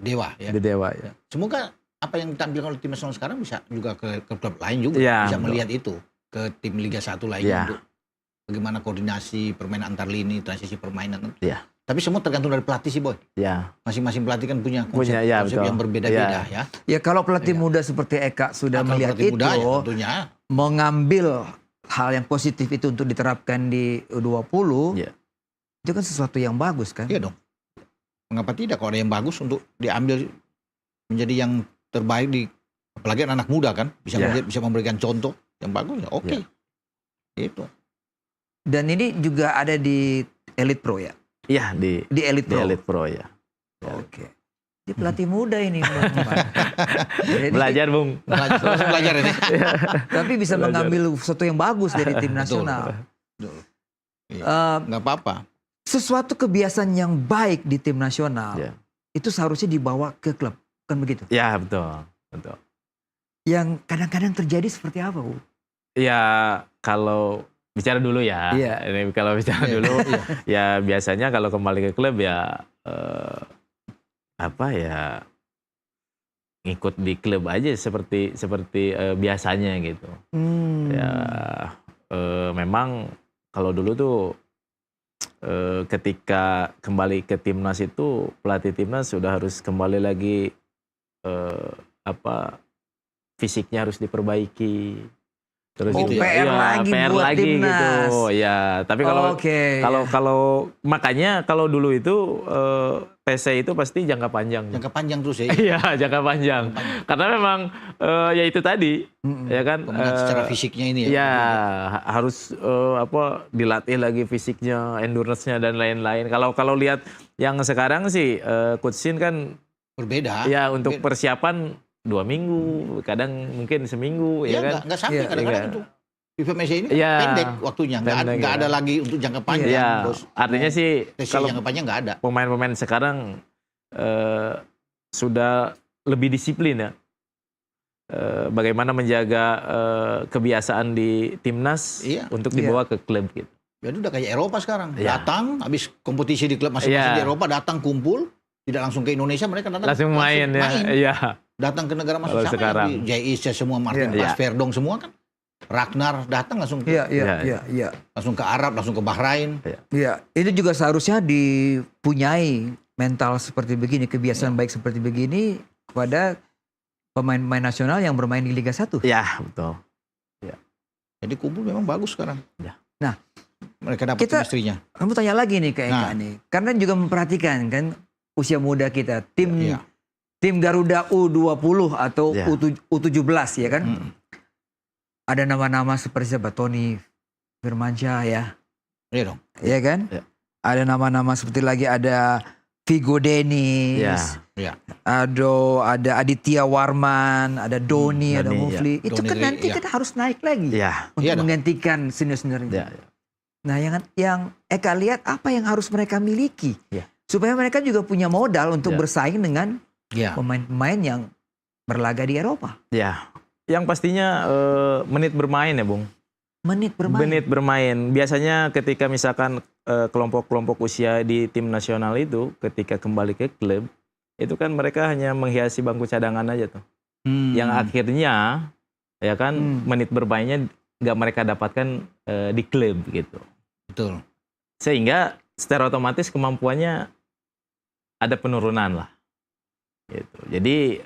Dewa ya. Di Dewa ya. Semoga apa yang ditampilkan oleh tim nasional sekarang bisa juga ke klub lain juga, Ya, bisa betul. melihat itu ke tim Liga 1 lainnya Ya. untuk bagaimana koordinasi permainan antar lini, transisi permainan. Ya. Tapi semua tergantung dari pelatih sih, Boy. Ya. Masing-masing pelatih kan punya konsep, Ya, konsep betul. yang berbeda-beda ya. Ya kalau pelatih Iya. muda seperti Eka sudah Kalau melihat pelatih itu, muda ya tentunya mengambil hal yang positif itu untuk diterapkan di U20, Iya. itu kan sesuatu yang bagus kan? iya dong. Mengapa tidak kalau ada yang bagus untuk diambil menjadi yang terbaik di, apalagi anak muda kan bisa Ya. bisa memberikan contoh yang bagus ya. Oke. Itu. Dan ini juga ada di Elite Pro ya? Iya, di Elite Pro? Elite Pro ya. Oke. Dia pelatih muda ini. Bang. Jadi, Belajar, Bung. Langsung belajar ini. tapi bisa Belajar. mengambil sesuatu yang bagus dari tim nasional. Betul. Nggak apa-apa. Sesuatu kebiasaan yang baik di tim nasional, Ya. itu seharusnya dibawa ke klub. Kan begitu? Ya, betul. Betul. Yang kadang-kadang terjadi seperti apa, Bu? Ya, kalau bicara dulu ya. Iya. Ini kalau bicara dulu, ya biasanya kalau kembali ke klub ya apa ya, ngikut di klub aja seperti biasanya gitu. Ya, memang kalau dulu tuh ketika kembali ke timnas itu pelatih timnas sudah harus kembali lagi fisiknya harus diperbaiki. Terus gitu ya? PR lagi buat timnas. gitu. Ya, tapi kalau makanya kalau dulu itu TC itu pasti jangka panjang. Jangka panjang terus ya. Iya, jangka panjang. Karena memang ya itu tadi, ya kan. Peminat secara fisiknya ini ya. Ya, harus dilatih lagi fisiknya, endurance-nya dan lain-lain. Kalau lihat yang sekarang sih Coach Shin kan Berbeda. ya untuk persiapan 2 minggu, kadang mungkin seminggu, ya kan? Nggak sampai Iya. kadang-kadang Iya. itu. FIFA Messi ini Iya. pendek waktunya, Pendek, nggak ya. ada lagi untuk jangka panjang. Ya, Bos. artinya sih Tes kalau jangka panjang nggak ada. pemain-pemain sekarang sudah lebih disiplin ya. Bagaimana menjaga kebiasaan di timnas Iya. untuk dibawa ke klub gitu. Jadi udah kayak Eropa sekarang. Iya. Datang, habis kompetisi di klub masing-masing Iya. di Eropa, datang kumpul, tidak langsung ke Indonesia, mereka datang Langsung main ya. Iya. Datang ke negara masing Kalau sama sekarang. ya, Jais ya semua, Martin Iya. Verdong semua kan. Ragnar datang langsung Iya, Iya. langsung ke Arab, langsung ke Bahrain. Iya, itu juga seharusnya dipunyai mental seperti begini, kebiasaan baik seperti begini kepada pemain-pemain nasional yang bermain di Liga 1. Ya, betul. Jadi kumpul memang bagus sekarang. Ya. Nah, mereka dapat kita- chemistry-nya. Kamu tanya lagi nih ke Eka Nah. nih. Karena juga memperhatikan kan usia muda kita, Iya. tim Garuda U20 atau Iya. U17 ya kan. Mm. Ada nama-nama seperti siapa? Tony Firmansyah ya. Iya dong. Iya kan? Iya. Ada nama-nama seperti lagi ada Vigo Dennis. Ya. Iya. Ada Aditya Warman, ada Doni, ada Doni, Mufli. Itu Doni kan Dri, nanti iya. kita harus naik lagi Ya. untuk Iya dong. menggantikan senior-senior ini. Ya. Nah, yang Eka lihat apa yang harus mereka miliki Iya. supaya mereka juga punya modal untuk Iya. bersaing dengan Iya. pemain-pemain yang berlaga di Eropa. Ya. Yang pastinya menit bermain ya, Bung. Menit bermain. Menit bermain. Biasanya ketika misalkan kelompok-kelompok usia di tim nasional itu ketika kembali ke klub, itu kan mereka hanya menghiasi bangku cadangan aja tuh. Yang akhirnya ya kan menit bermainnya nggak mereka dapatkan di klub gitu. Betul. Sehingga secara otomatis kemampuannya ada penurunan lah. Gitu. Jadi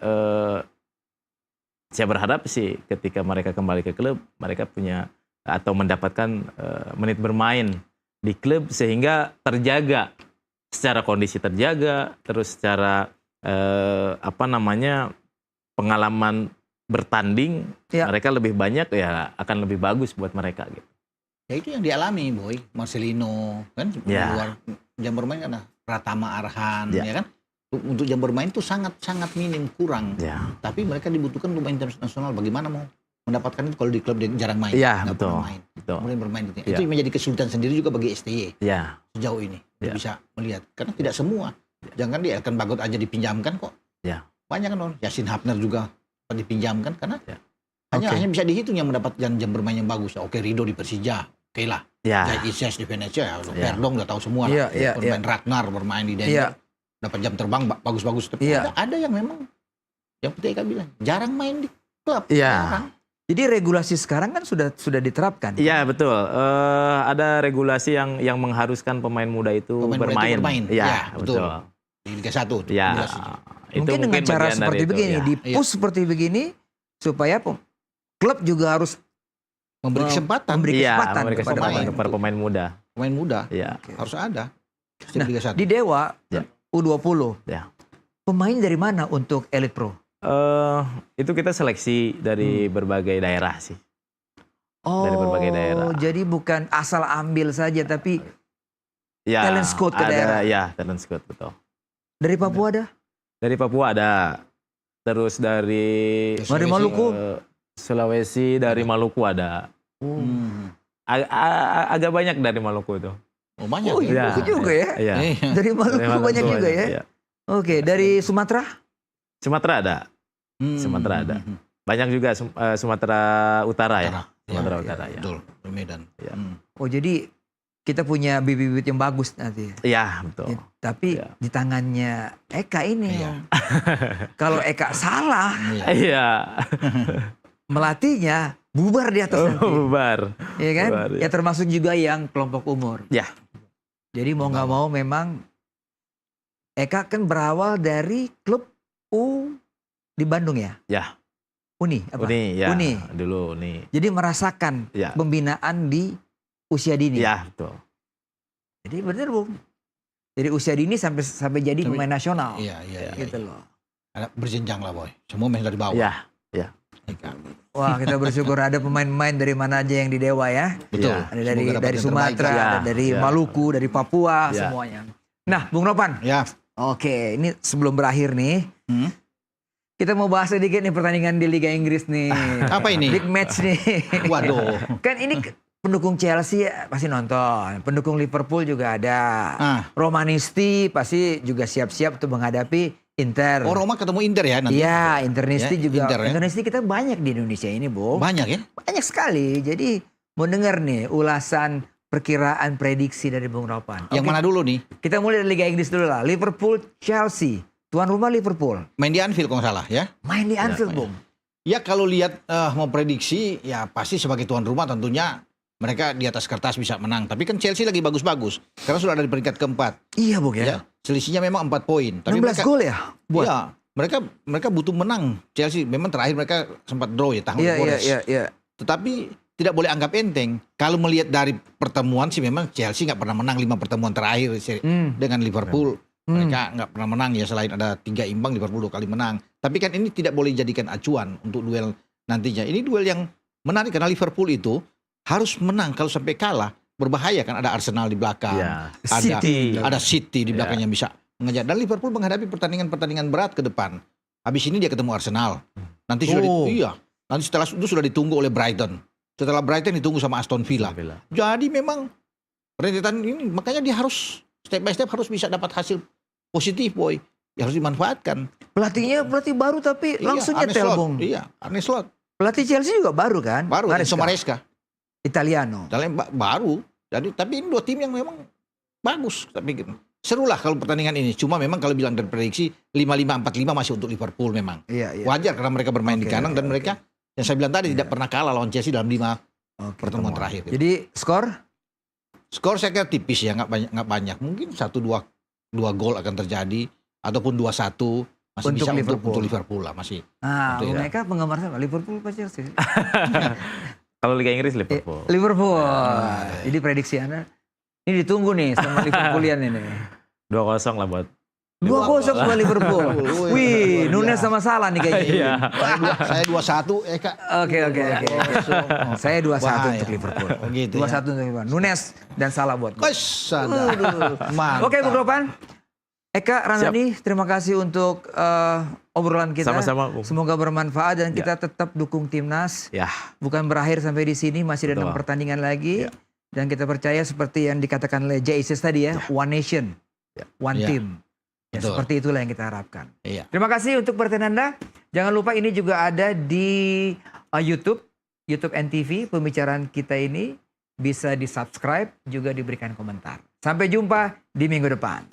saya berharap sih ketika mereka kembali ke klub, mereka punya atau mendapatkan menit bermain di klub sehingga terjaga secara kondisi terjaga, terus secara pengalaman bertanding Ya. mereka lebih banyak ya akan lebih bagus buat mereka gitu. Ya itu yang dialami, Boy. Marcelino kan di Ya. luar jam bermain kan ada Pratama Arhan, Ya. ya kan? Untuk jam bermain tuh sangat minim, kurang. Ya. Tapi mereka dibutuhkan pemain internasional. Bagaimana mau mendapatkan itu kalau di klub dia jarang main. Iya, Nggak betul. pernah main. Betul. Kemudian bermain di tim. Iya. Itu menjadi kesulitan sendiri juga bagi STY Ya, sejauh ini. Dia Iya. bisa melihat. Karena tidak semua. Jangan dia Elkan Bagot aja dipinjamkan kok. Ya. Banyak kan, Yasin Hapner juga dipinjamkan. Karena Ya. hanya bisa dihitung yang mendapat jam bermain yang bagus. Oke, Rido di Persija. Oke lah. ya, Jai Isyas di Venecia. Ya. Perdong udah tahu semua Iya, lah. iya, Bermain Ragnar, bermain di Denver. Iya. Dapat jam terbang bagus-bagus. Tapi Iya. ada yang memang, yang PTK bilang, jarang main di klub. Iya. Jarang. Jadi regulasi sekarang kan sudah diterapkan. Iya, betul. Ada regulasi yang mengharuskan pemain muda itu Pemain muda itu bermain. bermain. Iya, Ya, betul. betul. Di Liga 1. Ya, regulasinya. itu Mungkin dengan cara bagian dari seperti itu, begini, ya. di-push seperti begini supaya klub juga harus Memberi kesempatan. memberi Iya, kesempatan memberi kepada kesempatan pemain. kepada pemain muda. Pemain muda Iya. harus ada. Setiap Nah, Liga 1. di Dewa Ya. U20, Ya. pemain dari mana untuk Elite Pro? Itu kita seleksi dari berbagai daerah sih. Oh, Dari berbagai daerah. jadi bukan asal ambil saja, tapi Ya, Talent scout ke ada, daerah. Ya, talent scout, betul. dari Papua ada? Dari Papua ada. Terus dari Dari Maluku? Sulawesi, dari Maluku ada. Hmm. Agak banyak dari Maluku itu. Oh, banyak. Oh, ya. iya juga ya. Iya. Iya. Dari Maluku Dari Maluku banyak juga ya. Iya. Oke, dari Sumatera? Sumatera ada. Hmm. Sumatera ada. Banyak juga Sumatera Utara ya. Sumatera Ya, Utara ya. betul. Di Medan. Iya. Oh, jadi kita punya bibit-bibit yang bagus nanti. Iya, betul. Ya, tapi Iya. di tangannya Eka ini. Iya. Kalau Eka salah, Iya. Iya. melatihnya bubar di atas nanti. Bubar. Ya kan? Bubar, ya. Ya termasuk juga yang kelompok umur. Ya. Jadi mau nggak mau memang Eka kan berawal dari klub U di Bandung ya? Ya. Uni apa? Uni, ya. Uni. Dulu Uni. Jadi merasakan Ya. pembinaan di usia dini. Ya, betul. Jadi benar Bung. Dari usia dini sampai jadi Sampai- pemain nasional. Iya, iya, iya. Gitu loh. Ada berjenjang lah, Boy. Semua main dari bawah. Ya. Wah, kita bersyukur ada pemain-pemain dari mana aja yang di Dewa ya. Betul. Iya. Ada Semoga dapat dari yang Sumatera, terbaik. ada Ya, dari ya. Maluku, dari Papua, Ya. semuanya. Nah, Bung Ropan. Ya. Oke, ini sebelum berakhir nih, Hmm? kita mau bahas sedikit nih pertandingan di Liga Inggris nih. Apa ini? Big match nih. Waduh. Kan ini pendukung Chelsea pasti nonton, pendukung Liverpool juga ada. Ah. Romanisti pasti juga siap-siap untuk menghadapi Inter. Oh, Roma ketemu Inter ya nanti? Iya, Internisti Ya, juga. Inter ya. Internisti kita banyak di Indonesia ini, Bung. Banyak ya? Banyak sekali. Jadi mau dengar nih ulasan perkiraan prediksi dari Bung Ropan. Yang Oke, mana dulu nih? kita mulai dari Liga Inggris dulu lah. Liverpool, Chelsea. Tuan rumah Liverpool. Main di Anfield kalau nggak salah ya? Main di Anfield, Bung. Ya kalau lihat mau prediksi, ya pasti sebagai tuan rumah tentunya mereka di atas kertas bisa menang. Tapi kan Chelsea lagi bagus-bagus. Karena sudah ada di peringkat keempat. Iya, Bung Ya. ya. Selisihnya memang 4 poin. 16 mereka, gol ya? Buat. Iya, mereka butuh menang. Chelsea memang terakhir mereka sempat draw ya tahan Iya, Forest. iya. Tetapi tidak boleh anggap enteng. Kalau melihat dari pertemuan sih memang Chelsea nggak pernah menang 5 pertemuan terakhir dengan Liverpool. Mereka nggak pernah menang ya, selain ada 3 imbang, Liverpool 2 kali menang. Tapi kan ini tidak boleh jadikan acuan untuk duel nantinya. Ini duel yang menarik karena Liverpool itu harus menang. Kalau sampai kalah berbahaya kan, ada Arsenal di belakang. Ya. Ada City di belakangnya bisa mengejar. Dan Liverpool menghadapi pertandingan-pertandingan berat ke depan. Habis ini dia ketemu Arsenal. Nanti sudah nanti setelah itu sudah ditunggu oleh Brighton. Setelah Brighton ditunggu sama Aston Villa. Jadi memang rentetan ini makanya dia harus step by step harus bisa dapat hasil positif, Boy. Ya harus dimanfaatkan. Pelatihnya pelatih baru tapi langsung Arne nyetel, Slot. Bung. Iya, Arne Slot. Pelatih Chelsea juga baru kan? Baru Maresca. Enzo Maresca. Italiano. Baru. Jadi tapi ini 2 tim yang memang bagus, tapi gitu. Seru lah kalau pertandingan ini. Cuma memang kalau bilang dari prediksi 5-5-4-5 masih untuk Liverpool memang. Iya. Wajar karena mereka bermain di Oke, kanan dan mereka yang saya bilang tadi tidak pernah kalah lawan Chelsea dalam 5 pertemuan terakhir. Jadi skor? Skor saya kira tipis ya, nggak banyak. Mungkin 1-2 gol akan terjadi ataupun 2-1 masih Untuk bisa Liverpool. untuk Liverpool lah masih. Ah, Betul, ya. mereka penggemar sama Liverpool apa Chelsea? Kalau Liga Inggris Liverpool. Liverpool. Jadi prediksi Anda ini ditunggu nih sama Liverpoolian ini. 2-0 lah buat 2-0 buat Liverpool. Wih, Nunes sama Salah nih kayaknya. Iya. Saya 2-1 Kak. Oke. Saya 2-1 Bahaya. untuk Liverpool. Oh, gitu 2-1 ya. untuk Liverpool. Nunes dan Salah buat. Mantap. Oke, Bung Ropan. Eka Ramdhani, terima kasih untuk obrolan kita. Sama-sama, Bung. Semoga bermanfaat dan kita tetap dukung timnas. Ya. Bukan berakhir sampai di sini, masih ada 6 pertandingan lagi. Dan kita percaya seperti yang dikatakan oleh Jay Isis tadi ya, One Nation, One Team. Ya, seperti itulah yang kita harapkan. Terima kasih untuk perhatian Anda. Jangan lupa ini juga ada di YouTube NTV. Pembicaraan kita ini bisa di-subscribe, juga diberikan komentar. Sampai jumpa di minggu depan.